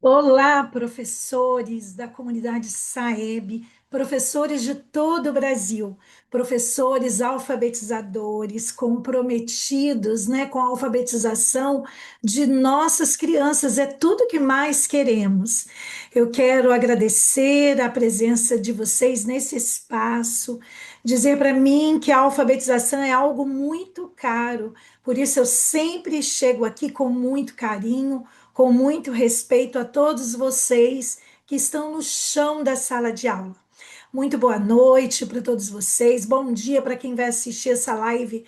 Olá, professores da comunidade SAEB, professores de todo o Brasil, professores alfabetizadores, comprometidos, né, com a alfabetização de nossas crianças, é tudo que mais queremos. Eu quero agradecer a presença de vocês nesse espaço, dizer para mim que a alfabetização é algo muito caro, por isso eu sempre chego aqui com muito carinho, com muito respeito a todos vocês que estão no chão da sala de aula. Muito boa noite para todos vocês, bom dia para quem vai assistir essa live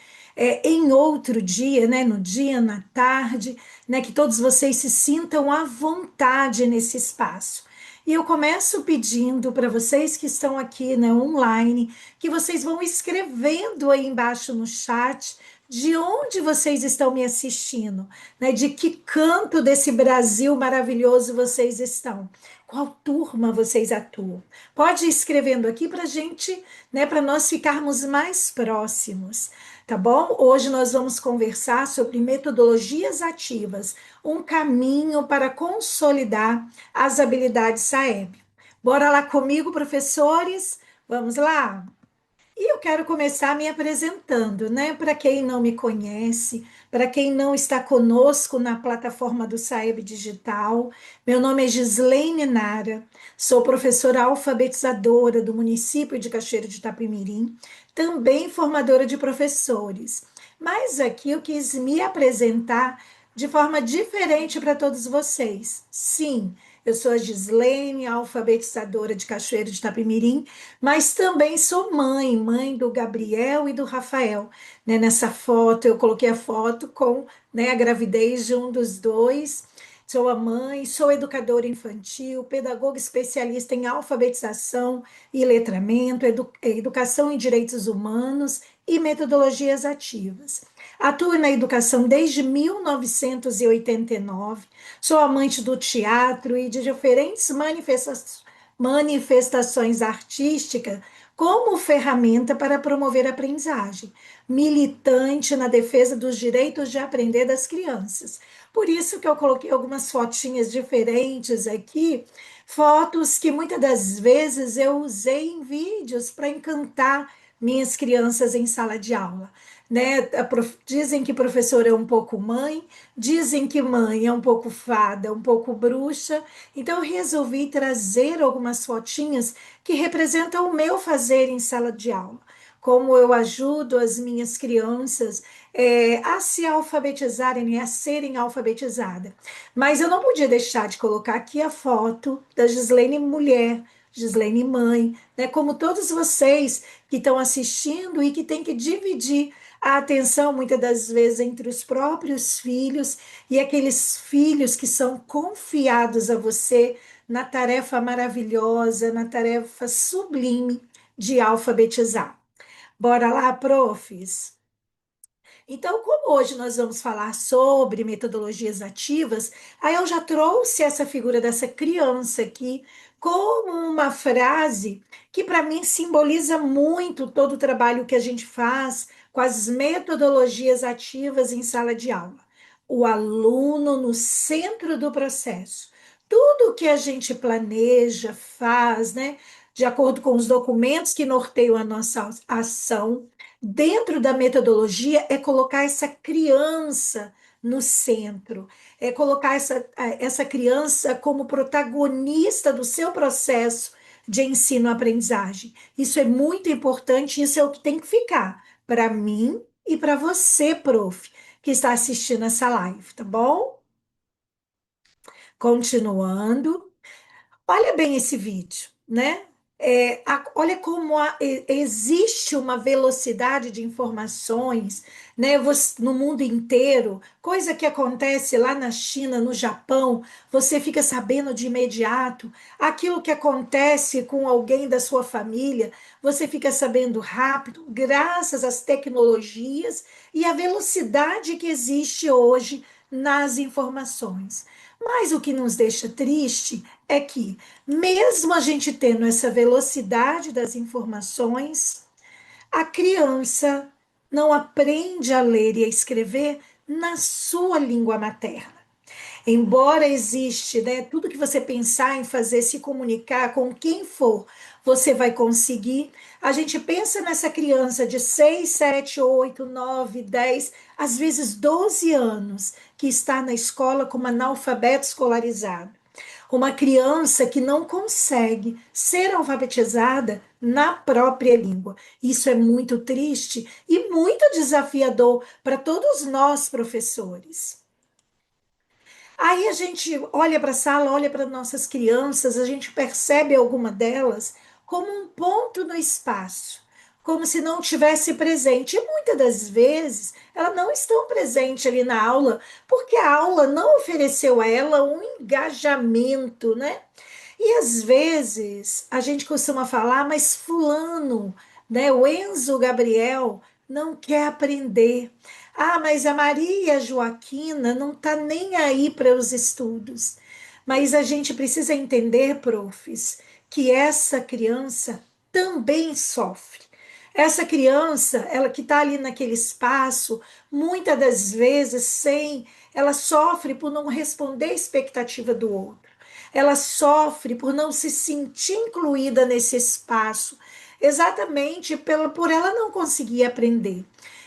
em outro dia, né? No dia, na tarde, né? Que todos vocês se sintam à vontade nesse espaço. E eu começo pedindo para vocês que estão aqui, né, online, que vocês vão escrevendo aí embaixo no chat de onde vocês estão me assistindo, né? De que canto desse Brasil maravilhoso vocês estão? Qual turma vocês atuam? Pode ir escrevendo aqui para a gente, né? Para nós ficarmos mais próximos, tá bom? Hoje nós vamos conversar sobre metodologias ativas, um caminho para consolidar as habilidades SAEB. Bora lá comigo, professores? Vamos lá? E eu quero começar me apresentando, né? Para quem não me conhece, para quem não está conosco na plataforma do Saeb Digital, meu nome é Gislaine Nara, sou professora alfabetizadora do município de Cachoeiro de Itapemirim, também formadora de professores. Mas aqui eu quis me apresentar de forma diferente para todos vocês. Sim, eu sou a Gislaine, alfabetizadora de Cachoeiro de Itapemirim, mas também sou mãe, mãe do Gabriel e do Rafael. Né? Nessa foto, eu coloquei a foto com, né, a gravidez de um dos dois. Sou a mãe, sou educadora infantil, pedagoga especialista em alfabetização e letramento, educação em direitos humanos e metodologias ativas. Atuo na educação desde 1989, sou amante do teatro e de diferentes manifestações artísticas como ferramenta para promover a aprendizagem, militante na defesa dos direitos de aprender das crianças. Por isso que eu coloquei algumas fotinhas diferentes aqui, fotos que muitas das vezes eu usei em vídeos para encantar minhas crianças em sala de aula. Né? Dizem que professor é um pouco mãe, dizem que mãe é um pouco fada, um pouco bruxa, então eu resolvi trazer algumas fotinhas que representam o meu fazer em sala de aula, como eu ajudo as minhas crianças a se alfabetizarem, a serem alfabetizadas. Mas eu não podia deixar de colocar aqui a foto da Gislaine mulher, Gislaine mãe, né? Como todos vocês que estão assistindo e que têm que dividir a atenção, muitas das vezes, entre os próprios filhos e aqueles filhos que são confiados a você na tarefa maravilhosa, na tarefa sublime de alfabetizar. Bora lá, profs? Então, como hoje nós vamos falar sobre metodologias ativas, aí eu já trouxe essa figura dessa criança aqui como uma frase que para mim simboliza muito todo o trabalho que a gente faz com as metodologias ativas em sala de aula. O aluno no centro do processo. Tudo que a gente planeja, faz, né, de acordo com os documentos que norteiam a nossa ação, dentro da metodologia é colocar essa criança no centro, é colocar essa criança como protagonista do seu processo de ensino-aprendizagem. Isso é muito importante, isso é o que tem que ficar para mim e para você, prof, que está assistindo essa live, tá bom? Continuando, olha bem esse vídeo, né? Olha como existe uma velocidade de informações, né, no mundo inteiro, coisa que acontece lá na China, no Japão, você fica sabendo de imediato. Aquilo que acontece com alguém da sua família, você fica sabendo rápido, graças às tecnologias e à velocidade que existe hoje nas informações. Mas o que nos deixa triste é que, mesmo a gente tendo essa velocidade das informações, a criança não aprende a ler e a escrever na sua língua materna. Embora existe, né, tudo que você pensar em fazer, se comunicar com quem for, você vai conseguir. A gente pensa nessa criança de 6, 7, 8, 9, 10, às vezes 12 anos, que está na escola como analfabeto escolarizado. Uma criança que não consegue ser alfabetizada na própria língua. Isso é muito triste e muito desafiador para todos nós, professores. Aí a gente olha para a sala, olha para nossas crianças, a gente percebe alguma delas como um ponto no espaço, como se não tivesse presente. E muitas das vezes elas não estão presentes ali na aula, porque a aula não ofereceu a ela um engajamento, né? E às vezes a gente costuma falar, mas fulano, né, o Enzo Gabriel não quer aprender. Ah, mas a Maria Joaquina não está nem aí para os estudos. Mas a gente precisa entender, profs, que essa criança também sofre. Essa criança, ela que está ali naquele espaço, muitas das vezes ela sofre por não responder à expectativa do outro. Ela sofre por não se sentir incluída nesse espaço, exatamente por ela não conseguir aprender.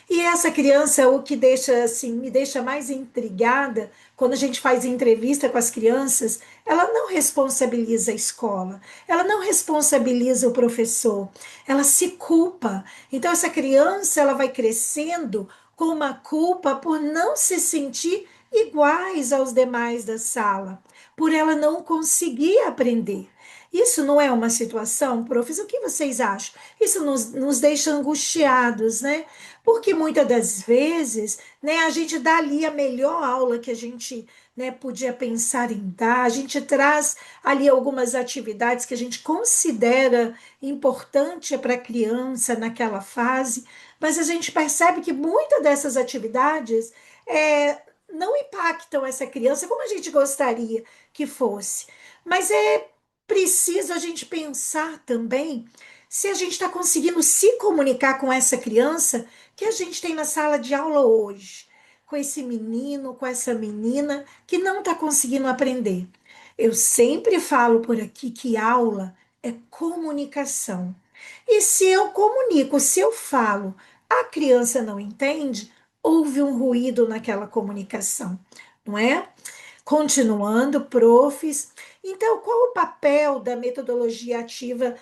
E essa criança, o que deixa assim, me deixa mais intrigada, quando a gente faz entrevista com as crianças, ela não responsabiliza a escola, ela não responsabiliza o professor, ela se culpa. Então essa criança, ela vai crescendo com uma culpa por não se sentir iguais aos demais da sala, por ela não conseguir aprender. Isso não é uma situação, profs? O que vocês acham? Isso nos deixa angustiados, né? Porque muitas das vezes, né, a gente dá ali a melhor aula que a gente, né, podia pensar em dar, a gente traz ali algumas atividades que a gente considera importante para a criança naquela fase, mas a gente percebe que muitas dessas atividades não impactam essa criança como a gente gostaria que fosse. Mas é preciso a gente pensar também se a gente está conseguindo se comunicar com essa criança que a gente tem na sala de aula hoje, com esse menino, com essa menina que não está conseguindo aprender. Eu sempre falo por aqui que aula é comunicação. E se eu comunico, se eu falo, a criança não entende, houve um ruído naquela comunicação, não é? Continuando, profs. Então, qual o papel da metodologia ativa,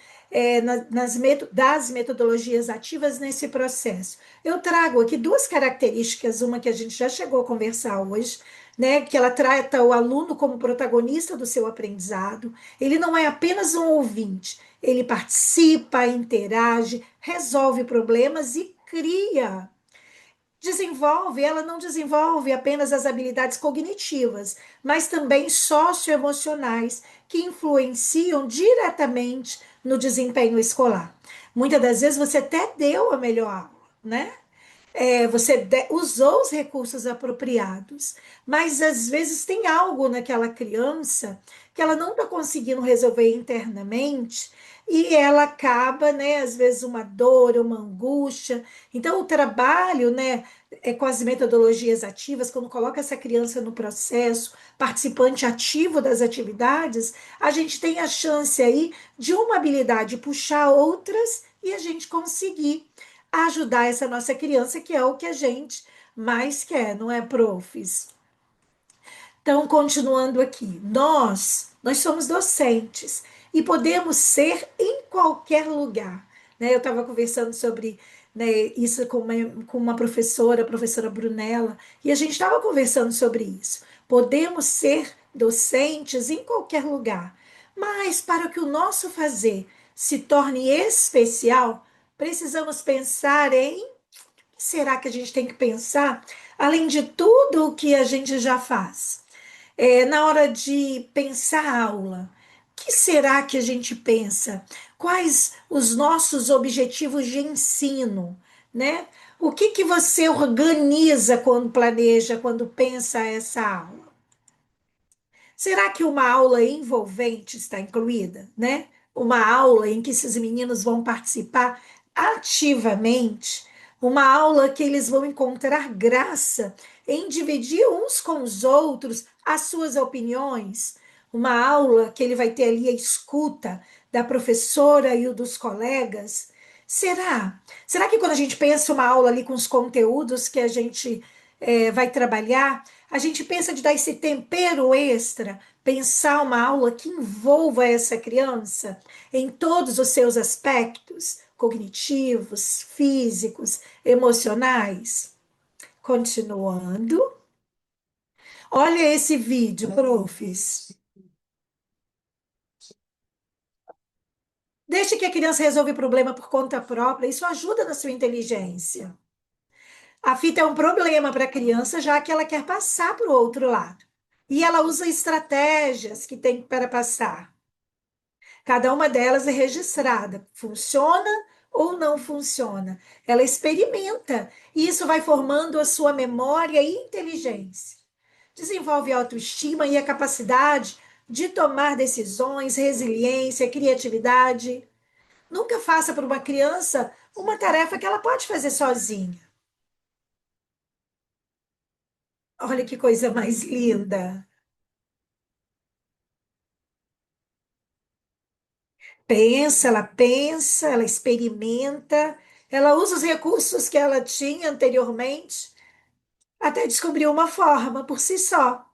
das metodologias ativas nesse processo? Eu trago aqui duas características, uma que a gente já chegou a conversar hoje, né, que ela trata o aluno como protagonista do seu aprendizado. Ele não é apenas um ouvinte, ele participa, interage, resolve problemas e cria. Ela não desenvolve apenas as habilidades cognitivas, mas também socioemocionais, que influenciam diretamente no desempenho escolar. Muitas das vezes você até deu a melhor aula, né? Você usou os recursos apropriados, mas às vezes tem algo naquela criança que ela não está conseguindo resolver internamente e ela acaba, né, às vezes uma dor, uma angústia. Então, o trabalho, né, com as metodologias ativas, quando coloca essa criança no processo, participante ativo das atividades, a gente tem a chance aí de uma habilidade puxar outras e a gente conseguir ajudar essa nossa criança, que é o que a gente mais quer, não é, profs? Então, continuando aqui, nós somos docentes e podemos ser em qualquer lugar, né? Eu estava conversando sobre, né, isso com uma professora, a professora Brunella, e a gente estava conversando sobre isso. Podemos ser docentes em qualquer lugar, mas para que o nosso fazer se torne especial, precisamos pensar em será que a gente tem que pensar, além de tudo o que a gente já faz? Na hora de pensar a aula, o que será que a gente pensa? Quais os nossos objetivos de ensino, né? O que que você organiza quando planeja, quando pensa essa aula? Será que uma aula envolvente está incluída, né? Uma aula em que esses meninos vão participar ativamente, uma aula que eles vão encontrar graça em dividir uns com os outros as suas opiniões, uma aula que ele vai ter ali a escuta da professora e o dos colegas. Será? Será que quando a gente pensa uma aula ali com os conteúdos que a gente vai trabalhar, a gente pensa de dar esse tempero extra, pensar uma aula que envolva essa criança em todos os seus aspectos cognitivos, físicos, emocionais. Continuando. Olha esse vídeo, profs. Deixe que a criança resolva o problema por conta própria. Isso ajuda na sua inteligência. A fita é um problema para a criança, já que ela quer passar para o outro lado. E ela usa estratégias que tem para passar. Cada uma delas é registrada. Funciona ou não funciona? Ela experimenta. E isso vai formando a sua memória e inteligência. Desenvolve a autoestima e a capacidade de tomar decisões, resiliência, criatividade. Nunca faça para uma criança uma tarefa que ela pode fazer sozinha. Olha que coisa mais linda. Pensa, ela experimenta, ela usa os recursos que ela tinha anteriormente até descobrir uma forma por si só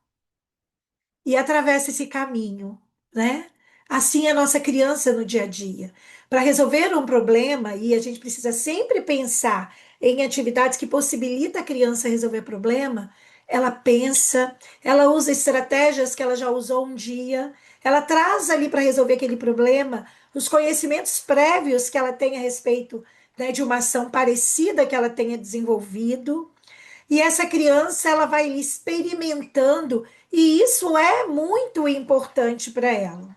e atravessa esse caminho, né? Assim é a nossa criança no dia a dia. Para resolver um problema, e a gente precisa sempre pensar em atividades que possibilitam a criança resolver problema, ela pensa, ela usa estratégias que ela já usou um dia, ela traz ali para resolver aquele problema os conhecimentos prévios que ela tem a respeito, né, de uma ação parecida que ela tenha desenvolvido. E essa criança ela vai experimentando e isso é muito importante para ela.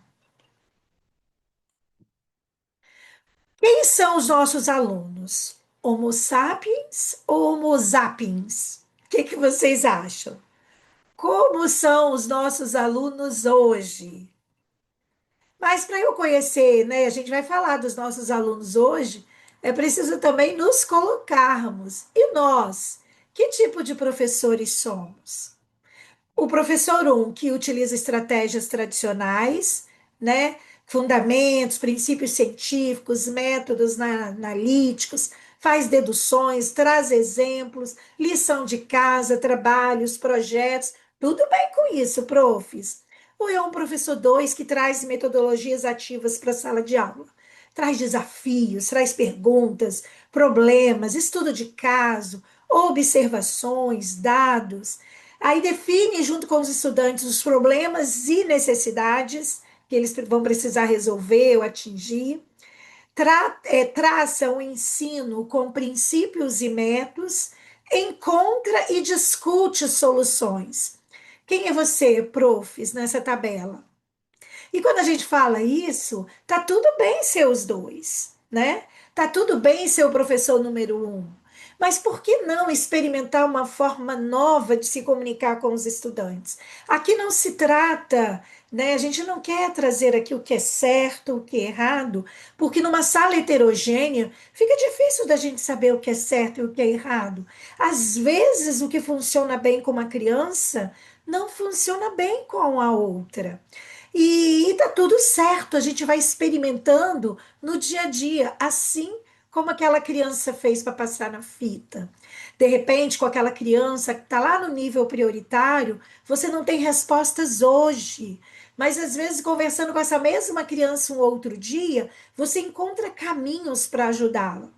Quem são os nossos alunos? Homo sapiens ou Homo sapiens? O que que vocês acham? Como são os nossos alunos hoje? Mas para eu conhecer, né, a gente vai falar dos nossos alunos hoje, é preciso também nos colocarmos. E nós? Que tipo de professores somos? O professor que utiliza estratégias tradicionais, né? Fundamentos, princípios científicos, métodos analíticos, faz deduções, traz exemplos, lição de casa, trabalhos, projetos, tudo bem com isso, profs. Ou é um professor 2 que traz metodologias ativas para a sala de aula? Traz desafios, traz perguntas, problemas, estudo de caso, observações, dados. Aí define, junto com os estudantes, os problemas e necessidades que eles vão precisar resolver ou atingir. Traça um ensino com princípios e métodos, encontra e discute soluções. Quem é você, profs, nessa tabela? E quando a gente fala isso, tá tudo bem ser os dois, né? Tá tudo bem ser o professor número um. Mas por que não experimentar uma forma nova de se comunicar com os estudantes? Aqui não se trata, né? A gente não quer trazer aqui o que é certo, o que é errado, porque numa sala heterogênea fica difícil da gente saber o que é certo e o que é errado. Às vezes, o que funciona bem com uma criança não funciona bem com a outra. E tá tudo certo, a gente vai experimentando no dia a dia, assim como aquela criança fez para passar na fita. De repente, com aquela criança que está lá no nível prioritário, você não tem respostas hoje. Mas às vezes, conversando com essa mesma criança um outro dia, você encontra caminhos para ajudá-la.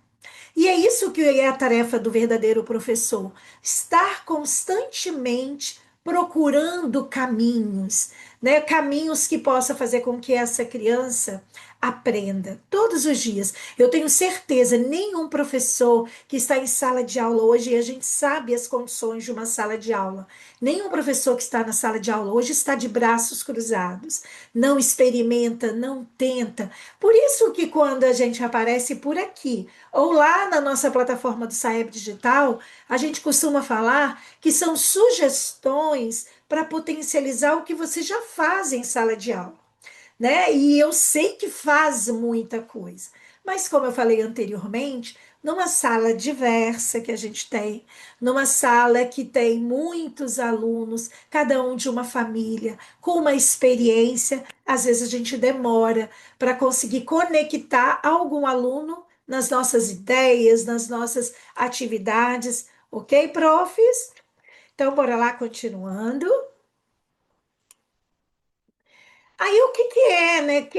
E é isso que é a tarefa do verdadeiro professor: estar constantemente procurando caminhos, né? Caminhos que possa fazer com que essa criança aprenda todos os dias. Eu tenho certeza, nenhum professor que está em sala de aula hoje, e a gente sabe as condições de uma sala de aula, nenhum professor que está na sala de aula hoje está de braços cruzados, não experimenta, não tenta. Por isso que quando a gente aparece por aqui, ou lá na nossa plataforma do Saeb Digital, a gente costuma falar que são sugestões para potencializar o que você já faz em sala de aula, né? E eu sei que faz muita coisa. Mas, como eu falei anteriormente, numa sala diversa que a gente tem, numa sala que tem muitos alunos, cada um de uma família, com uma experiência, às vezes a gente demora para conseguir conectar algum aluno nas nossas ideias, nas nossas atividades, ok, profs? Então, bora lá, continuando. Aí o que que é, né?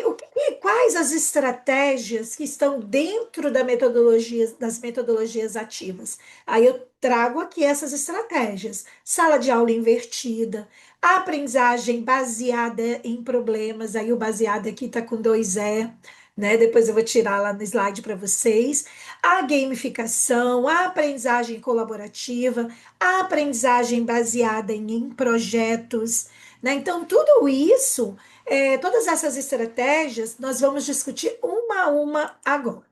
Quais as estratégias que estão dentro da metodologia, das metodologias ativas? Aí eu trago aqui essas estratégias: sala de aula invertida, aprendizagem baseada em problemas. Aí o baseado aqui está com dois E, né? Depois eu vou tirar lá no slide para vocês. A gamificação, a aprendizagem colaborativa, a aprendizagem baseada em projetos, né? Então, tudo isso todas essas estratégias nós vamos discutir uma a uma agora.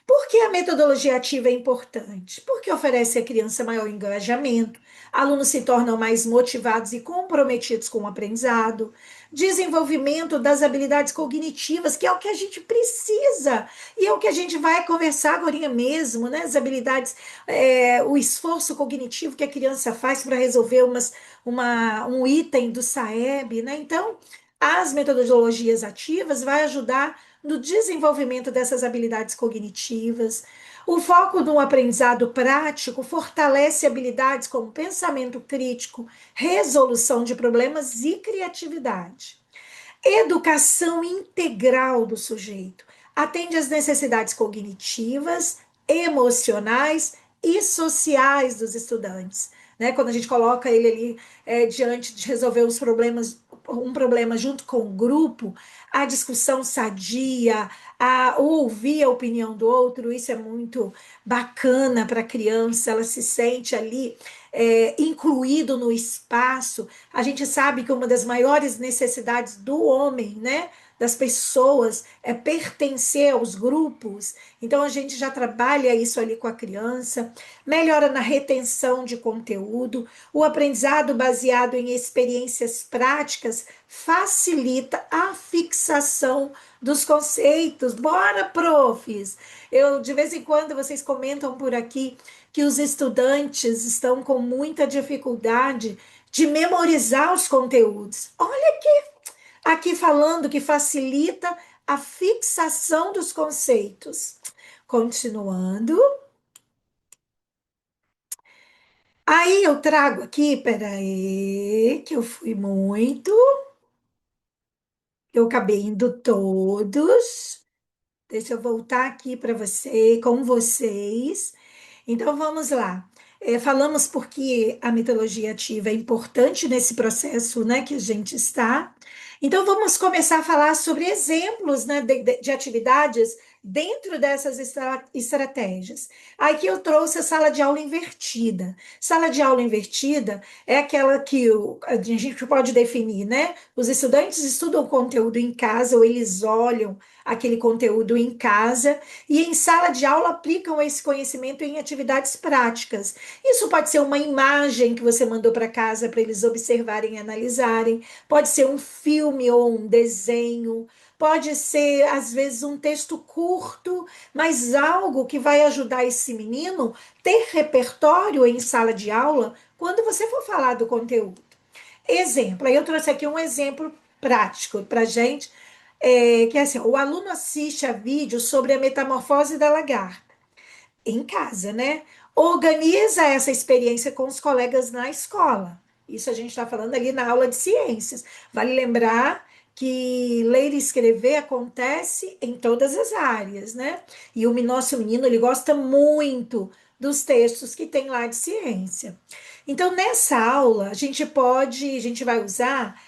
Por que a metodologia ativa é importante? Porque oferece à criança maior engajamento, alunos se tornam mais motivados e comprometidos com o aprendizado, desenvolvimento das habilidades cognitivas, que é o que a gente precisa, e é o que a gente vai conversar agora mesmo, né? As habilidades, o esforço cognitivo que a criança faz para resolver um item do SAEB, né? Então, as metodologias ativas vai ajudar no desenvolvimento dessas habilidades cognitivas. O foco no aprendizado prático fortalece habilidades como pensamento crítico, resolução de problemas e criatividade. Educação integral do sujeito atende às necessidades cognitivas, emocionais e sociais dos estudantes. Né? Quando a gente coloca ele ali diante de resolver os problemas, um problema junto com o grupo, a discussão sadia, a ouvir a opinião do outro, isso é muito bacana para a criança, ela se sente ali incluído no espaço. A gente sabe que uma das maiores necessidades do homem, né, das pessoas, é pertencer aos grupos. Então a gente já trabalha isso ali com a criança, melhora na retenção de conteúdo, o aprendizado baseado em experiências práticas facilita a fixação dos conceitos. Bora, profs! Eu de vez em quando vocês comentam por aqui que os estudantes estão com muita dificuldade de memorizar os conteúdos. Olha aqui falando que facilita a fixação dos conceitos. Continuando. Aí eu trago aqui, peraí, que eu fui muito, eu acabei indo todos. Deixa eu voltar aqui para você, com vocês. Então vamos lá. Falamos porque a metodologia ativa é importante nesse processo, né, que a gente está. Então vamos começar a falar sobre exemplos, né, de atividades dentro dessas estratégias. Aqui eu trouxe a sala de aula invertida. Sala de aula invertida é aquela que a gente pode definir, né? Os estudantes estudam o conteúdo em casa ou eles olham aquele conteúdo em casa e em sala de aula aplicam esse conhecimento em atividades práticas. Isso pode ser uma imagem que você mandou para casa para eles observarem e analisarem, pode ser um filme ou um desenho, pode ser às vezes um texto curto, mas algo que vai ajudar esse menino ter repertório em sala de aula quando você for falar do conteúdo. Exemplo, aí eu trouxe aqui um exemplo prático para gente, que é assim, o aluno assiste a vídeo sobre a metamorfose da lagarta em casa, né? Organiza essa experiência com os colegas na escola. Isso a gente está falando ali na aula de ciências. Vale lembrar que ler e escrever acontece em todas as áreas, né? E o nosso menino, ele gosta muito dos textos que tem lá de ciência. Então, nessa aula, a gente vai usar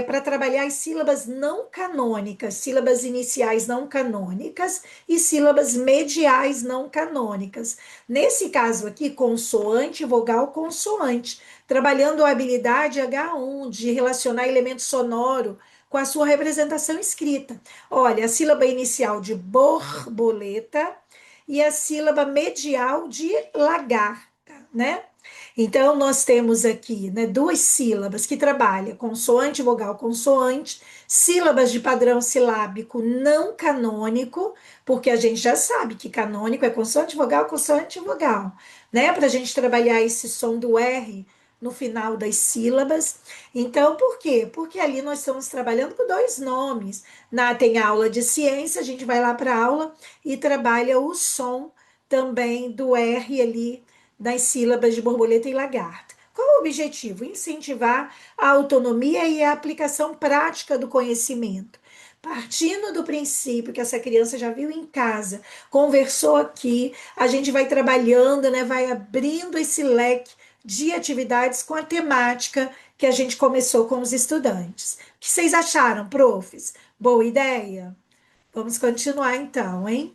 para trabalhar as sílabas não canônicas, sílabas iniciais não canônicas e sílabas mediais não canônicas. Nesse caso aqui, consoante, vogal, consoante, trabalhando a habilidade H1 de relacionar elemento sonoro com a sua representação escrita. Olha, a sílaba inicial de borboleta e a sílaba medial de lagarta, né? Então, nós temos aqui, né, duas sílabas que trabalham consoante, vogal, consoante, sílabas de padrão silábico não canônico, porque a gente já sabe que canônico é consoante, vogal, né? Para a gente trabalhar esse som do R no final das sílabas. Então, por quê? Porque ali nós estamos trabalhando com dois nomes. Tem aula de ciência, a gente vai lá para a aula e trabalha o som também do R ali das sílabas de borboleta e lagarta. Qual o objetivo? Incentivar a autonomia e a aplicação prática do conhecimento. Partindo do princípio que essa criança já viu em casa, conversou aqui, a gente vai trabalhando, né, vai abrindo esse leque de atividades com a temática que a gente começou com os estudantes. O que vocês acharam, profs? Boa ideia? Vamos continuar então, hein?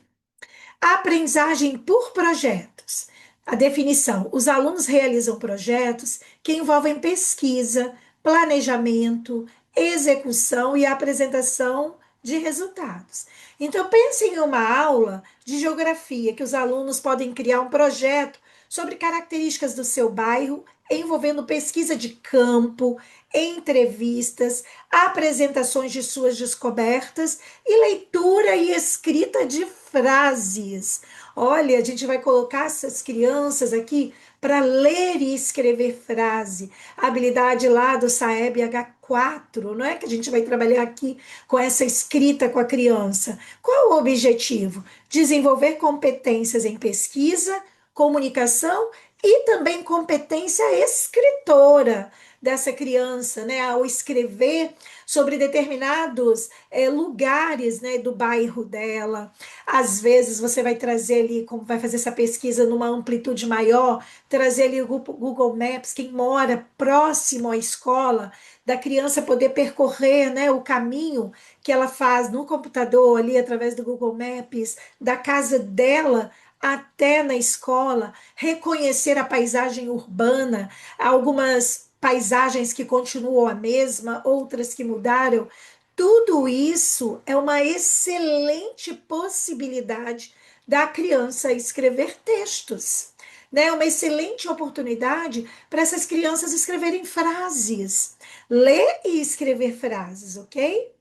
A aprendizagem por projetos. A definição: os alunos realizam projetos que envolvem pesquisa, planejamento, execução e apresentação de resultados. Então, pense em uma aula de geografia que os alunos podem criar um projeto sobre características do seu bairro, envolvendo pesquisa de campo, entrevistas, apresentações de suas descobertas e leitura e escrita de frases. Olha, a gente vai colocar essas crianças aqui para ler e escrever frase. A habilidade lá do Saeb H4, não é? Que a gente vai trabalhar aqui com essa escrita com a criança. Qual o objetivo? Desenvolver competências em pesquisa, comunicação e também competência escritora dessa criança, né? Ao escrever sobre determinados lugares, né, do bairro dela. Às vezes você vai trazer ali, como vai fazer essa pesquisa numa amplitude maior, trazer ali o Google Maps, quem mora próximo à escola, da criança poder percorrer, né, o caminho que ela faz no computador ali através do Google Maps, da casa dela até na escola, reconhecer a paisagem urbana, algumas paisagens que continuam a mesma, outras que mudaram. Tudo isso é uma excelente possibilidade da criança escrever textos, né? Uma excelente oportunidade para essas crianças escreverem frases, ler e escrever frases, ok?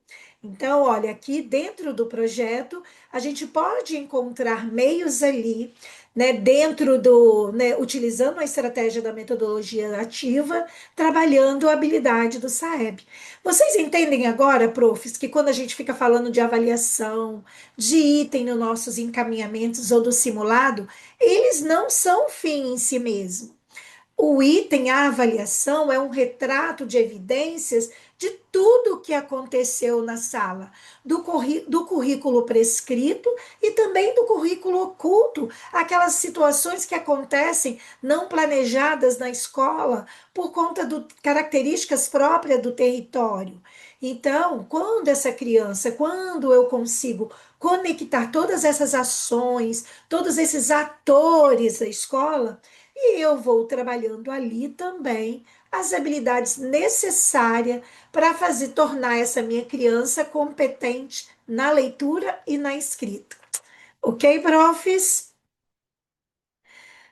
Então, olha, aqui dentro do projeto, a gente pode encontrar meios ali, né, dentro do, né, utilizando a estratégia da metodologia ativa, trabalhando a habilidade do SAEB. Vocês entendem agora, profs, que quando a gente fica falando de avaliação, de item nos nossos encaminhamentos ou do simulado, eles não são fim em si mesmo. O item, a avaliação, é um retrato de evidências de tudo o que aconteceu na sala, do currículo prescrito e também do currículo oculto, aquelas situações que acontecem não planejadas na escola por conta de características próprias do território. Então, quando eu consigo conectar todas essas ações, todos esses atores da escola, e eu vou trabalhando ali também as habilidades necessárias para fazer tornar essa minha criança competente na leitura e na escrita. Ok, profs?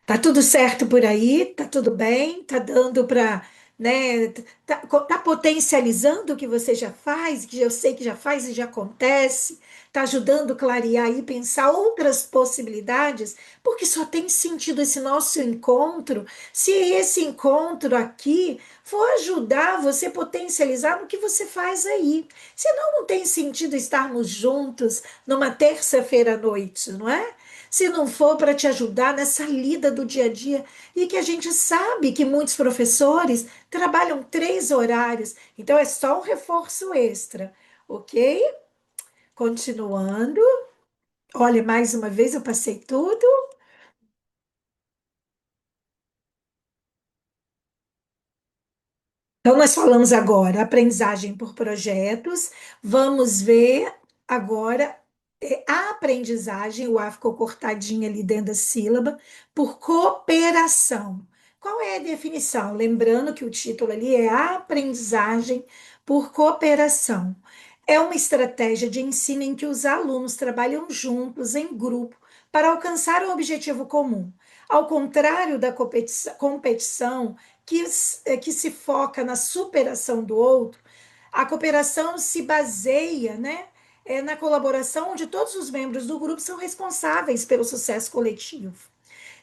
Tá tudo certo por aí? Tá tudo bem? Tá dando para, né? Tá potencializando o que você já faz, que eu sei que já faz e já acontece. Tá ajudando a clarear e pensar outras possibilidades, porque só tem sentido esse nosso encontro se esse encontro aqui for ajudar você a potencializar no que você faz aí. Senão não tem sentido estarmos juntos numa terça-feira à noite, não é? Se não for para te ajudar nessa lida do dia a dia, e que a gente sabe que muitos professores trabalham 3 horários, então é só um reforço extra, ok? Continuando. Olha, mais uma vez eu passei tudo. Então, nós falamos agora aprendizagem por projetos, vamos ver agora a aprendizagem, o A ficou cortadinho ali dentro da sílaba, por cooperação. Qual é a definição? Lembrando que o título ali é aprendizagem por cooperação. É uma estratégia de ensino em que os alunos trabalham juntos, em grupo, para alcançar um objetivo comum. Ao contrário da competição, que se foca na superação do outro, a cooperação se baseia, né, na colaboração onde todos os membros do grupo são responsáveis pelo sucesso coletivo.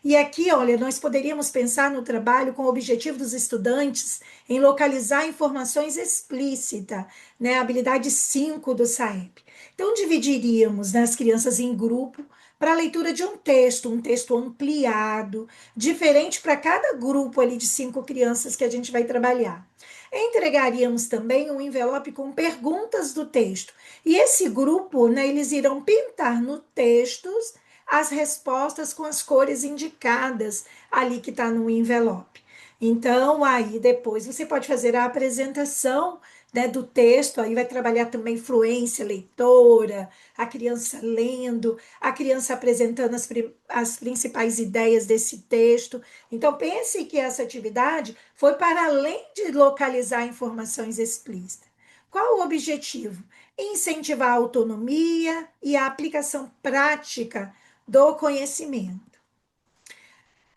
E aqui, olha, nós poderíamos pensar no trabalho com o objetivo dos estudantes em localizar informações explícitas, né, a habilidade 5 do SAEB. Então, dividiríamos, né, as crianças em grupo para a leitura de um texto ampliado, diferente para cada grupo ali de 5 crianças que a gente vai trabalhar. Entregaríamos também um envelope com perguntas do texto. E esse grupo, né, eles irão pintar no texto as respostas com as cores indicadas ali que está no envelope. Então, aí depois você pode fazer a apresentação, né, do texto, aí vai trabalhar também fluência leitora, a criança lendo, a criança apresentando as principais ideias desse texto. Então, pense que essa atividade foi para além de localizar informações explícitas. Qual o objetivo? Incentivar a autonomia e a aplicação prática do conhecimento.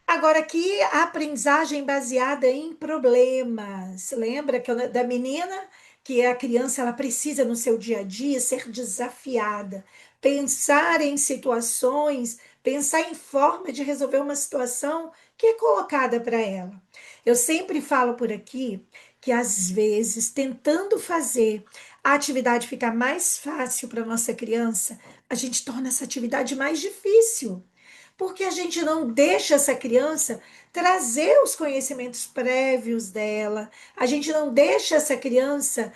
Agora, aqui a aprendizagem baseada em problemas. Lembra que da menina que a criança ela precisa no seu dia a dia ser desafiada, pensar em situações, pensar em forma de resolver uma situação que é colocada para ela. Eu sempre falo por aqui que às vezes tentando fazer a atividade ficar mais fácil para nossa criança, a gente torna essa atividade mais difícil porque a gente não deixa essa criança trazer os conhecimentos prévios dela, a gente não deixa essa criança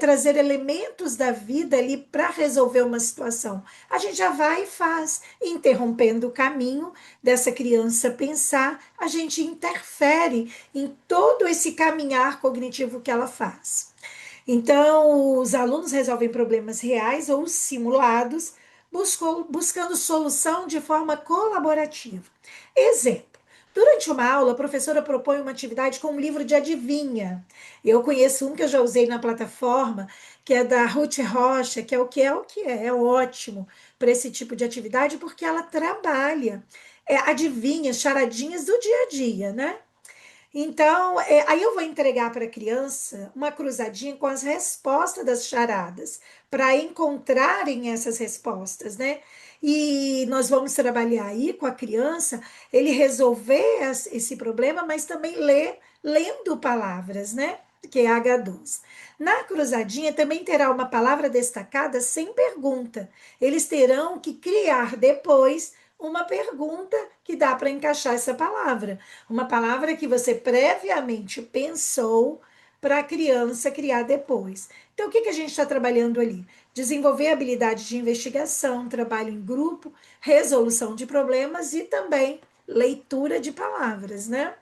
trazer elementos da vida ali para resolver uma situação. A gente já vai e faz, interrompendo o caminho dessa criança pensar, a gente interfere em todo esse caminhar cognitivo que ela faz. Então, os alunos resolvem problemas reais ou simulados, buscando solução de forma colaborativa. Exemplo. Durante uma aula, a professora propõe uma atividade com um livro de adivinha. Eu conheço um que eu já usei na plataforma, que é da Ruth Rocha, que é o que é o que é ótimo para esse tipo de atividade, porque ela trabalha adivinha, charadinhas do dia a dia, né? Então, aí eu vou entregar para a criança uma cruzadinha com as respostas das charadas, para encontrarem essas respostas, né? E nós vamos trabalhar aí com a criança, ele resolver esse problema, mas também lendo palavras, né? Que é H2. Na cruzadinha também terá uma palavra destacada sem pergunta. Eles terão que criar depois uma pergunta que dá para encaixar essa palavra. Uma palavra que você previamente pensou para a criança criar depois. Então, o que, que a gente está trabalhando ali? Desenvolver habilidade de investigação, trabalho em grupo, resolução de problemas e também leitura de palavras, né?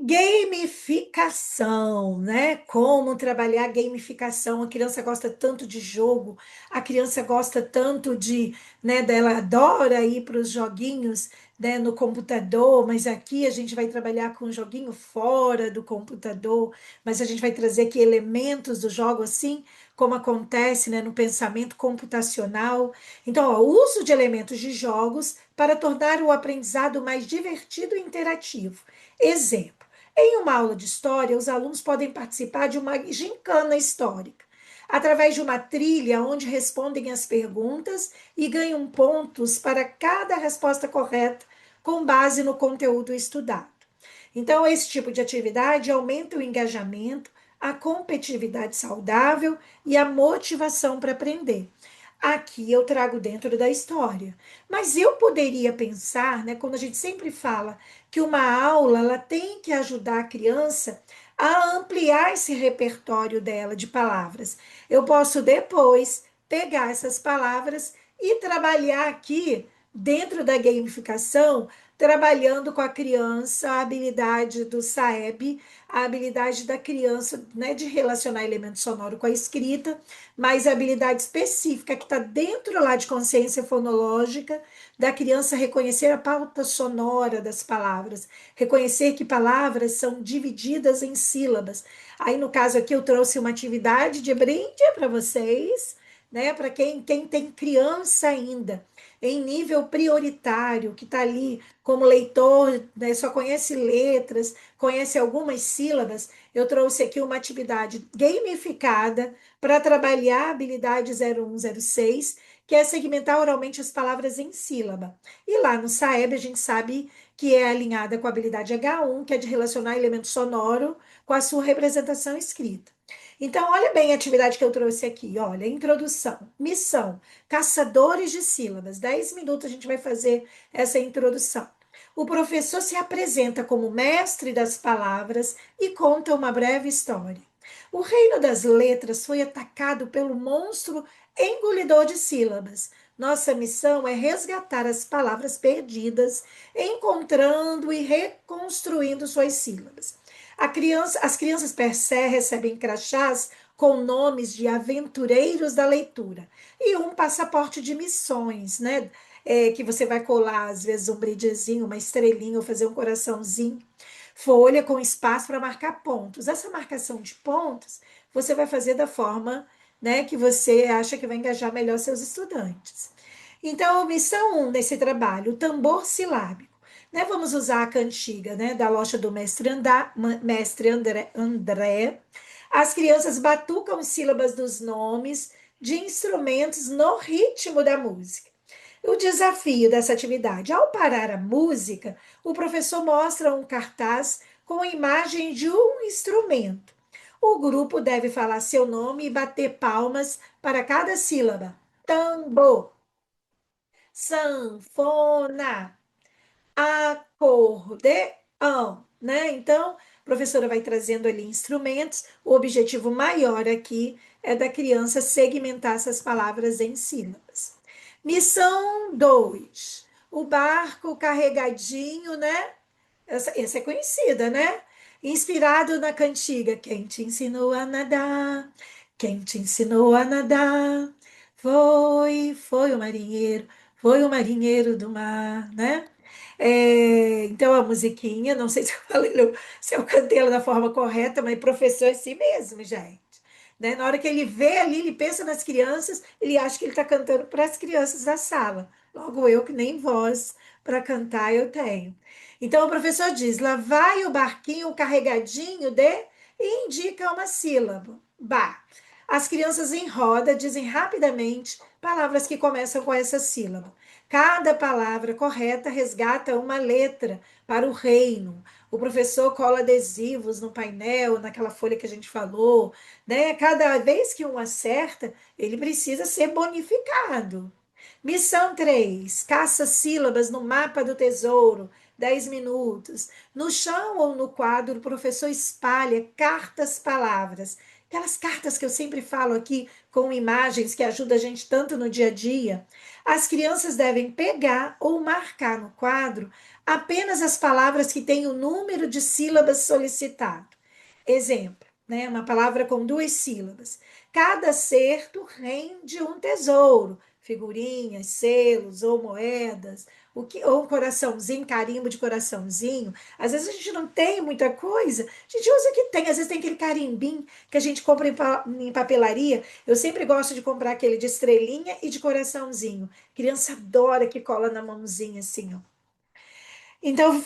Gamificação, né? Como trabalhar gamificação. A criança gosta tanto de jogo, a criança gosta tanto de, né, dela adora ir para os joguinhos, né, no computador, mas aqui a gente vai trabalhar com um joguinho fora do computador, mas a gente vai trazer aqui elementos do jogo assim, como acontece, né, no pensamento computacional. Então, ó, o uso de elementos de jogos para tornar o aprendizado mais divertido e interativo. Exemplo. Em uma aula de história, os alunos podem participar de uma gincana histórica, através de uma trilha onde respondem as perguntas e ganham pontos para cada resposta correta, com base no conteúdo estudado. Então, esse tipo de atividade aumenta o engajamento, a competitividade saudável e a motivação para aprender. Aqui eu trago dentro da história. Mas eu poderia pensar, né, quando a gente sempre fala que uma aula ela tem que ajudar a criança a ampliar esse repertório dela de palavras. Eu posso depois pegar essas palavras e trabalhar aqui dentro da gamificação trabalhando com a criança a habilidade do SAEB, a habilidade da criança, né, de relacionar elemento sonoro com a escrita, mas a habilidade específica que está dentro lá de consciência fonológica, da criança reconhecer a pauta sonora das palavras, reconhecer que palavras são divididas em sílabas. Aí, no caso aqui, eu trouxe uma atividade de brinde para vocês, né, para quem tem criança ainda, em nível prioritário, que está ali como leitor, né, só conhece letras, conhece algumas sílabas, eu trouxe aqui uma atividade gamificada para trabalhar a habilidade 0106, que é segmentar oralmente as palavras em sílaba. E lá no SAEB a gente sabe que é alinhada com a habilidade H1, que é de relacionar elemento sonoro com a sua representação escrita. Então, olha bem a atividade que eu trouxe aqui. Olha, introdução, missão, caçadores de sílabas. 10 minutos a gente vai fazer essa introdução. O professor se apresenta como mestre das palavras e conta uma breve história. O reino das letras foi atacado pelo monstro engolidor de sílabas. Nossa missão é resgatar as palavras perdidas, encontrando e reconstruindo suas sílabas. As crianças recebem crachás com nomes de aventureiros da leitura e um passaporte de missões, né? Que você vai colar, às vezes, um bridezinho, uma estrelinha, ou fazer um coraçãozinho. Folha com espaço para marcar pontos. Essa marcação de pontos você vai fazer da forma, né, que você acha que vai engajar melhor seus estudantes. Então, missão 1 nesse trabalho, o tambor silábico. Né, vamos usar a cantiga, né, da loja do mestre André. As crianças batucam as sílabas dos nomes de instrumentos no ritmo da música. O desafio dessa atividade, ao parar a música, o professor mostra um cartaz com a imagem de um instrumento. O grupo deve falar seu nome e bater palmas para cada sílaba. Tambor, sanfona, acordeão, né? Então, a professora vai trazendo ali instrumentos. O objetivo maior aqui é da criança segmentar essas palavras em sílabas. Missão 2. O barco carregadinho, né? Essa é conhecida, né? Inspirado na cantiga. Quem te ensinou a nadar? Quem te ensinou a nadar? Foi o marinheiro do mar, né? Então a musiquinha, não sei se eu falei, se eu cantei ela da forma correta, mas professor é assim mesmo, gente. Né? Na hora que ele vê ali, ele pensa nas crianças, ele acha que ele está cantando para as crianças da sala. Logo eu, que nem voz para cantar eu tenho. Então o professor diz: lá vai o barquinho carregadinho de, e indica uma sílaba. Bah. As crianças em roda dizem rapidamente palavras que começam com essa sílaba. Cada palavra correta resgata uma letra para o reino. O professor cola adesivos no painel, naquela folha que a gente falou, né? Cada vez que um acerta, ele precisa ser bonificado. Missão 3: caça sílabas no mapa do tesouro. 10 minutos. No chão ou no quadro, o professor espalha cartas, palavras. Aquelas cartas que eu sempre falo aqui, com imagens que ajudam a gente tanto no dia a dia. As crianças devem pegar ou marcar no quadro apenas as palavras que têm o número de sílabas solicitado. Exemplo, né? Uma palavra com 2 sílabas. Cada acerto rende um tesouro, figurinhas, selos ou moedas, ou um coraçãozinho, carimbo de coraçãozinho. Às vezes a gente não tem muita coisa, a gente usa o que tem. Às vezes tem aquele carimbinho que a gente compra em papelaria. Eu sempre gosto de comprar aquele de estrelinha e de coraçãozinho. Criança adora que cola na mãozinha assim, ó. Então,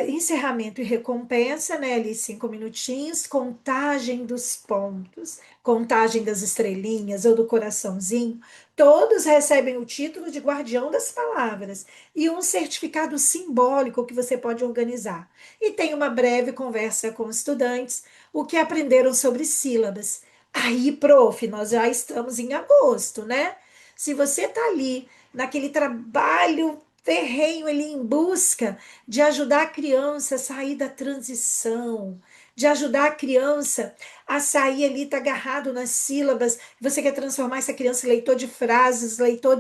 encerramento e recompensa, né? Ali 5 minutinhos, contagem dos pontos, contagem das estrelinhas ou do coraçãozinho. Todos recebem o título de guardião das palavras e um certificado simbólico que você pode organizar. E tem uma breve conversa com os estudantes, o que aprenderam sobre sílabas. Aí, prof, nós já estamos em agosto, né? Se você está ali naquele trabalho ferrenho ali em busca de ajudar a criança a sair da transição, de ajudar a criança a sair ali, tá agarrado nas sílabas. Você quer transformar essa criança em leitor de frases, leitor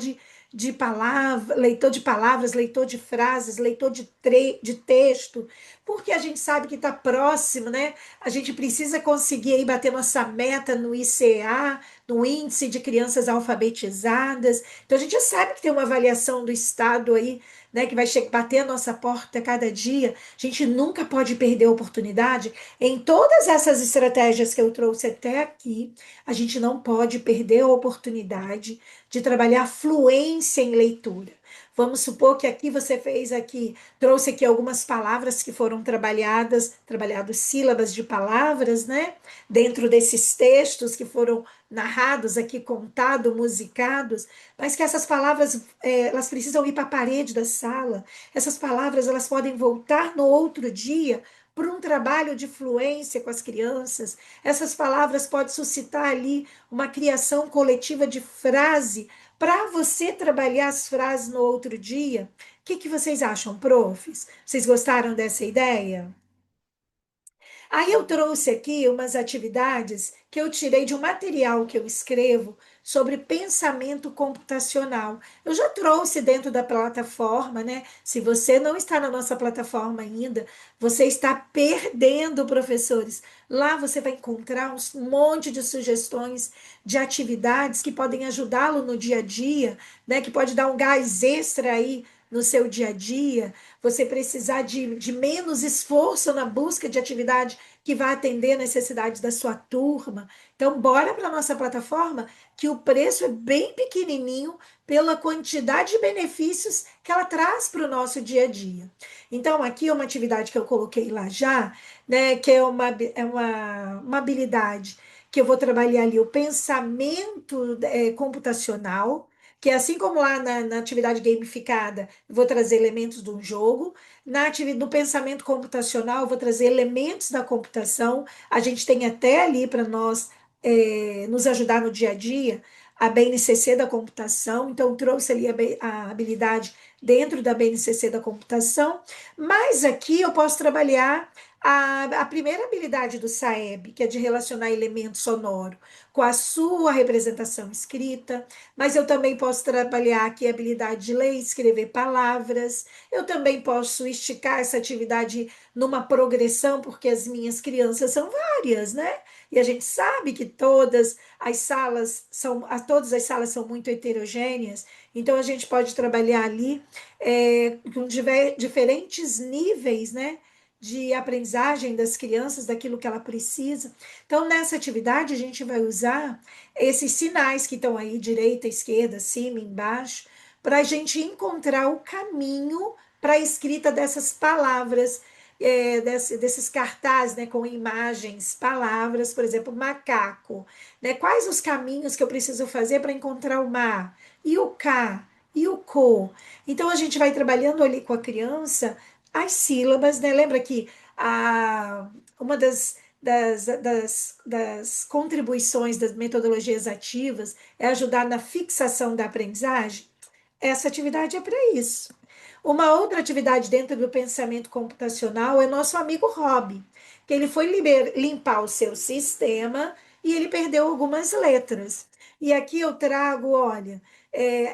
de palavra, leitor de palavras, leitor de frases, leitor de texto, porque a gente sabe que está próximo, né? A gente precisa conseguir aí bater nossa meta no ICA, no Índice de Crianças Alfabetizadas. Então a gente já sabe que tem uma avaliação do Estado aí, né, que vai bater a nossa porta cada dia. A gente nunca pode perder a oportunidade. Em todas essas estratégias que eu trouxe até aqui, a gente não pode perder a oportunidade de trabalhar fluência em leitura. Vamos supor que aqui você fez aqui, trouxe aqui algumas palavras que foram trabalhados sílabas de palavras, né? Dentro desses textos que foram narrados aqui, contados, musicados, mas que essas palavras, elas precisam ir para a parede da sala. Essas palavras, elas podem voltar no outro dia para um trabalho de fluência com as crianças. Essas palavras podem suscitar ali uma criação coletiva de frase para você trabalhar as frases no outro dia. O que vocês acham, profs? Vocês gostaram dessa ideia? Aí eu trouxe aqui umas atividades que eu tirei de um material que eu escrevo sobre pensamento computacional. Eu já trouxe dentro da plataforma, né? Se você não está na nossa plataforma ainda, você está perdendo, professores. Lá você vai encontrar um monte de sugestões de atividades que podem ajudá-lo no dia a dia, né? Que pode dar um gás extra aí no seu dia a dia, você precisar de menos esforço na busca de atividade que vai atender a necessidade da sua turma. Então, bora para a nossa plataforma, que o preço é bem pequenininho pela quantidade de benefícios que ela traz para o nosso dia a dia. Então, aqui é uma atividade que eu coloquei lá já, né, que uma habilidade que eu vou trabalhar ali, o pensamento computacional, que é assim como lá na atividade gamificada, eu vou trazer elementos de um jogo, no pensamento computacional, eu vou trazer elementos da computação. A gente tem até ali para nós nos ajudar no dia a dia a BNCC da computação. Então, trouxe ali a habilidade dentro da BNCC da computação. Mas aqui eu posso trabalhar a primeira habilidade do SAEB, que é de relacionar elemento sonoro com a sua representação escrita. Mas eu também posso trabalhar aqui a habilidade de ler e escrever palavras. Eu também posso esticar essa atividade numa progressão, porque as minhas crianças são várias, né? E a gente sabe que todas as salas são muito heterogêneas, então a gente pode trabalhar ali com diferentes níveis, né? De aprendizagem das crianças, daquilo que ela precisa. Então, nessa atividade, a gente vai usar esses sinais que estão aí, direita, esquerda, cima, embaixo, para a gente encontrar o caminho para a escrita dessas palavras, desses cartazes, né, com imagens, palavras, por exemplo, macaco, né? Quais os caminhos que eu preciso fazer para encontrar o mar e o cá e o co? Então a gente vai trabalhando ali com a criança as sílabas, né? Lembra que uma das contribuições das metodologias ativas é ajudar na fixação da aprendizagem? Essa atividade é para isso. Uma outra atividade dentro do pensamento computacional é nosso amigo Rob, que ele foi limpar o seu sistema e ele perdeu algumas letras. E aqui eu trago, olha,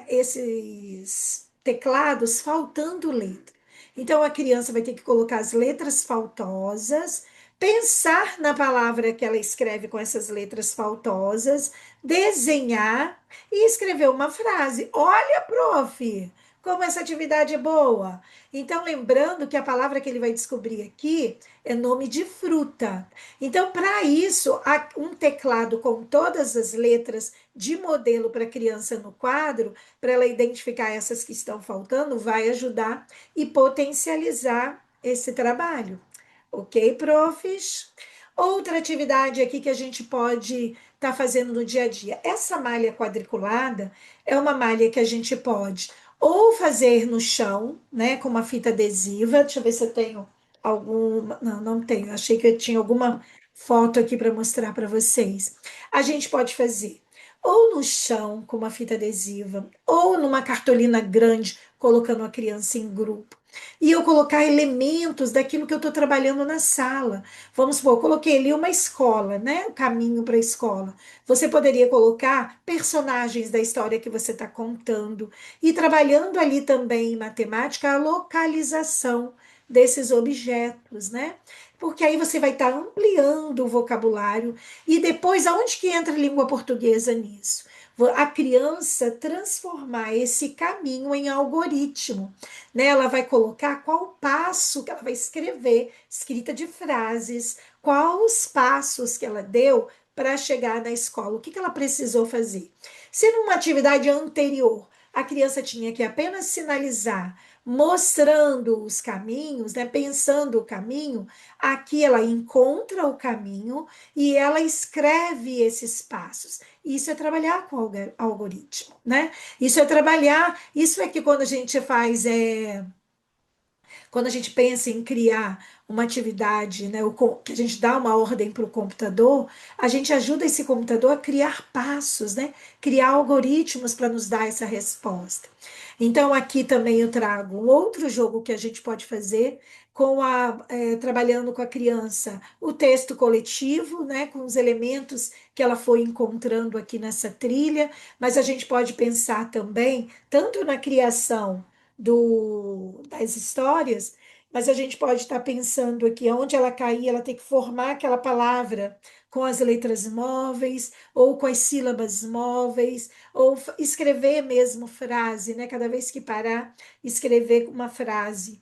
esses teclados faltando letra. Então a criança vai ter que colocar as letras faltosas, pensar na palavra que ela escreve com essas letras faltosas, desenhar e escrever uma frase. Olha, prof, como essa atividade é boa. Então, lembrando que a palavra que ele vai descobrir aqui é nome de fruta. Então, para isso, um teclado com todas as letras de modelo para a criança no quadro, para ela identificar essas que estão faltando, vai ajudar e potencializar esse trabalho. Ok, profs? Outra atividade aqui que a gente pode estar fazendo no dia a dia. Essa malha quadriculada é uma malha que a gente pode ou fazer no chão, né, com uma fita adesiva. Deixa eu ver se eu tenho alguma. Não, não tenho. Achei que eu tinha alguma foto aqui para mostrar para vocês. A gente pode fazer ou no chão com uma fita adesiva, ou numa cartolina grande, colocando a criança em grupo. e eu colocar elementos daquilo que eu estou trabalhando na sala. Vamos supor, eu coloquei ali uma escola, né? O caminho para a escola. Você poderia colocar personagens da história que você está contando e trabalhando ali também em matemática a localização desses objetos, né? Porque aí você vai estar ampliando o vocabulário e depois aonde que entra a língua portuguesa nisso? A criança transformar esse caminho em algoritmo, né? Ela vai colocar qual passo que ela vai escrever, escrita de frases, quais os passos que ela deu para chegar na escola, o que que ela precisou fazer. Se numa atividade anterior a criança tinha que apenas sinalizar, mostrando os caminhos, né, pensando o caminho, aqui ela encontra o caminho e ela escreve esses passos. Isso é trabalhar com algoritmo, né? Isso é trabalhar, isso é que quando a gente faz quando a gente pensa em criar uma atividade, né, que a gente dá uma ordem para o computador, a gente ajuda esse computador a criar passos, né, criar algoritmos para nos dar essa resposta. Então, aqui também eu trago um outro jogo que a gente pode fazer trabalhando com a criança, o texto coletivo, né, com os elementos que ela foi encontrando aqui nessa trilha, mas a gente pode pensar também tanto na criação das histórias, mas a gente pode estar pensando aqui, onde ela cair, ela tem que formar aquela palavra com as letras móveis, ou com as sílabas móveis, ou escrever mesmo frase, né? Cada vez que parar, escrever uma frase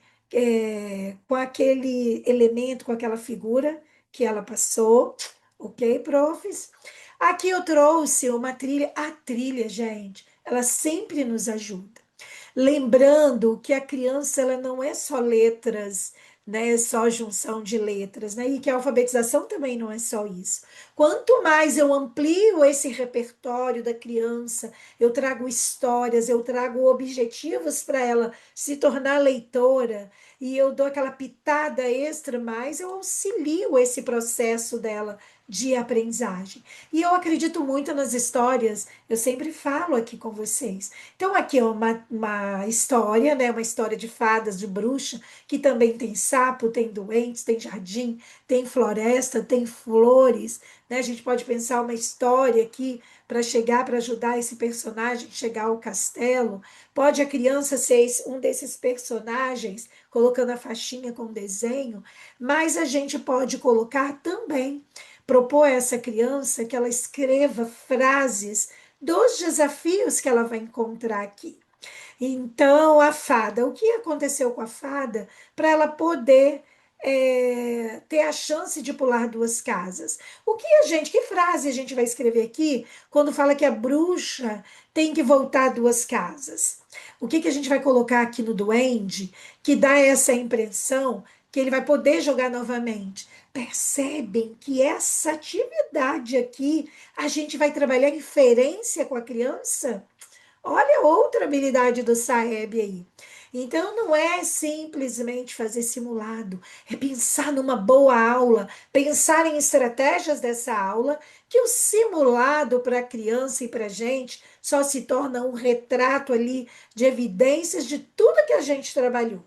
com aquele elemento, com aquela figura que ela passou. Ok, profs? Aqui eu trouxe uma trilha. A trilha, gente, ela sempre nos ajuda. Lembrando que a criança ela não é só letras, né, é só junção de letras, né, e que a alfabetização também não é só isso. Quanto mais eu amplio esse repertório da criança, eu trago histórias, eu trago objetivos para ela se tornar leitora, e eu dou aquela pitada extra, mais eu auxilio esse processo dela de aprendizagem. E eu acredito muito nas histórias, eu sempre falo aqui com vocês. Então, aqui é uma história, né? Uma história de fadas, de bruxa, que também tem sapo, tem doentes, tem jardim, tem floresta, tem flores, né? A gente pode pensar uma história aqui para chegar, para ajudar esse personagem a chegar ao castelo. Pode a criança ser um desses personagens, colocando a faixinha com desenho, mas a gente pode colocar também, propor a essa criança que ela escreva frases dos desafios que ela vai encontrar aqui. Então, a fada, o que aconteceu com a fada para ela poder ter a chance de pular duas casas? Que frase a gente vai escrever aqui quando fala que a bruxa tem que voltar duas casas? O que a gente vai colocar aqui no duende que dá essa impressão que ele vai poder jogar novamente? Percebem que essa atividade aqui a gente vai trabalhar inferência com a criança? Olha outra habilidade do Saeb aí. Então, não é simplesmente fazer simulado, é pensar numa boa aula, pensar em estratégias dessa aula, que o simulado para a criança e para a gente só se torna um retrato ali de evidências de tudo que a gente trabalhou.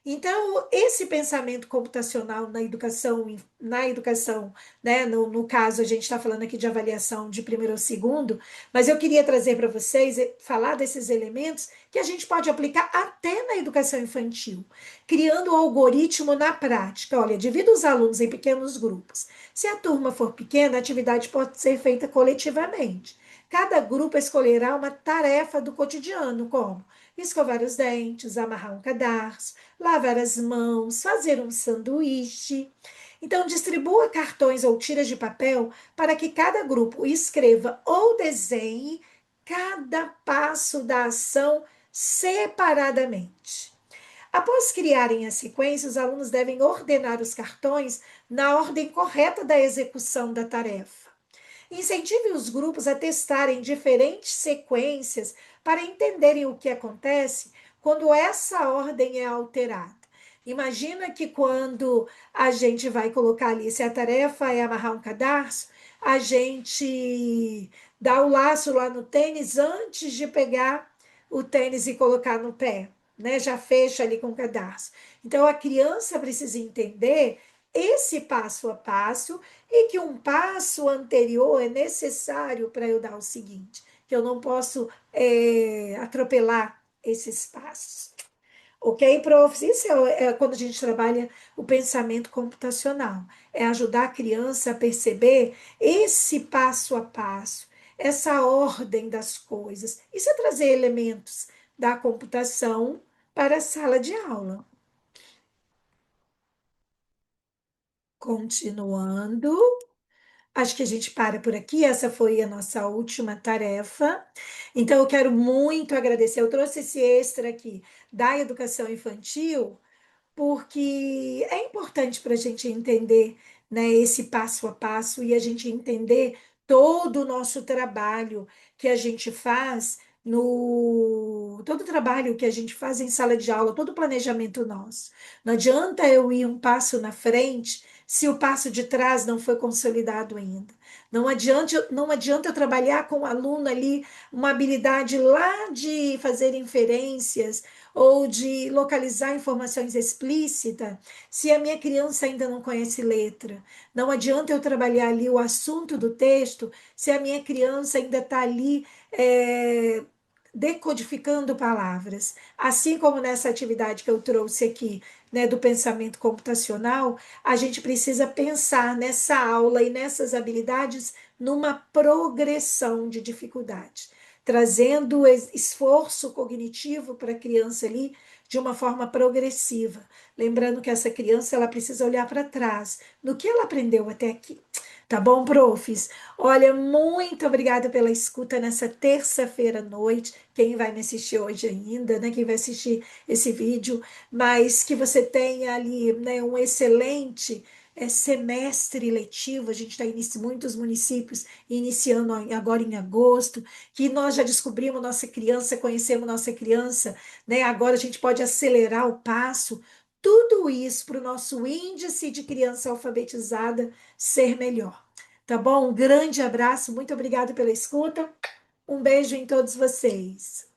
Então, esse pensamento computacional na educação, né? No caso, a gente está falando aqui de avaliação de primeiro ou segundo, mas eu queria trazer para vocês, falar desses elementos que a gente pode aplicar até na educação infantil, criando um algoritmo na prática. Olha, divida os alunos em pequenos grupos. Se a turma for pequena, a atividade pode ser feita coletivamente. Cada grupo escolherá uma tarefa do cotidiano, como escovar os dentes, amarrar um cadarço, lavar as mãos, fazer um sanduíche. Então, distribua cartões ou tiras de papel para que cada grupo escreva ou desenhe cada passo da ação separadamente. Após criarem a sequência, os alunos devem ordenar os cartões na ordem correta da execução da tarefa. Incentive os grupos a testarem diferentes sequências para entenderem o que acontece quando essa ordem é alterada. Imagina que quando a gente vai colocar ali, se a tarefa é amarrar um cadarço, a gente dá o laço lá no tênis antes de pegar o tênis e colocar no pé. né? Já fecha ali com o cadarço. Então a criança precisa entender esse passo a passo e que um passo anterior é necessário para eu dar o seguinte, que eu não posso atropelar esses passos. Ok, prof? Isso é quando a gente trabalha o pensamento computacional. É ajudar a criança a perceber esse passo a passo, essa ordem das coisas. Isso é trazer elementos da computação para a sala de aula. Continuando, acho que a gente para por aqui. Essa foi a nossa última tarefa. Então, eu quero muito agradecer. Eu trouxe esse extra aqui da educação infantil porque é importante para a gente entender, né, esse passo a passo e a gente entender todo o nosso trabalho que a gente faz no todo o trabalho que a gente faz em sala de aula, todo o planejamento nosso. Não adianta eu ir um passo na frente se o passo de trás não foi consolidado ainda. Não adianta eu trabalhar com o aluno ali uma habilidade lá de fazer inferências ou de localizar informações explícitas, se a minha criança ainda não conhece letra. Não adianta eu trabalhar ali o assunto do texto se a minha criança ainda está ali decodificando palavras. Assim como nessa atividade que eu trouxe aqui, né, do pensamento computacional, a gente precisa pensar nessa aula e nessas habilidades numa progressão de dificuldade trazendo esforço cognitivo para a criança ali de uma forma progressiva. Lembrando que essa criança ela precisa olhar para trás no que ela aprendeu até aqui. Tá bom, profs? Olha, muito obrigada pela escuta nessa terça-feira à noite. Quem vai me assistir hoje ainda, né? Quem vai assistir esse vídeo, mas que você tenha ali, né, um excelente semestre letivo. A gente está iniciando muitos municípios iniciando agora em agosto que nós já descobrimos nossa criança, conhecemos nossa criança, né? Agora a gente pode acelerar o passo. Tudo isso para o nosso índice de criança alfabetizada ser melhor. Tá bom? Um grande abraço, muito obrigada pela escuta. Um beijo em todos vocês.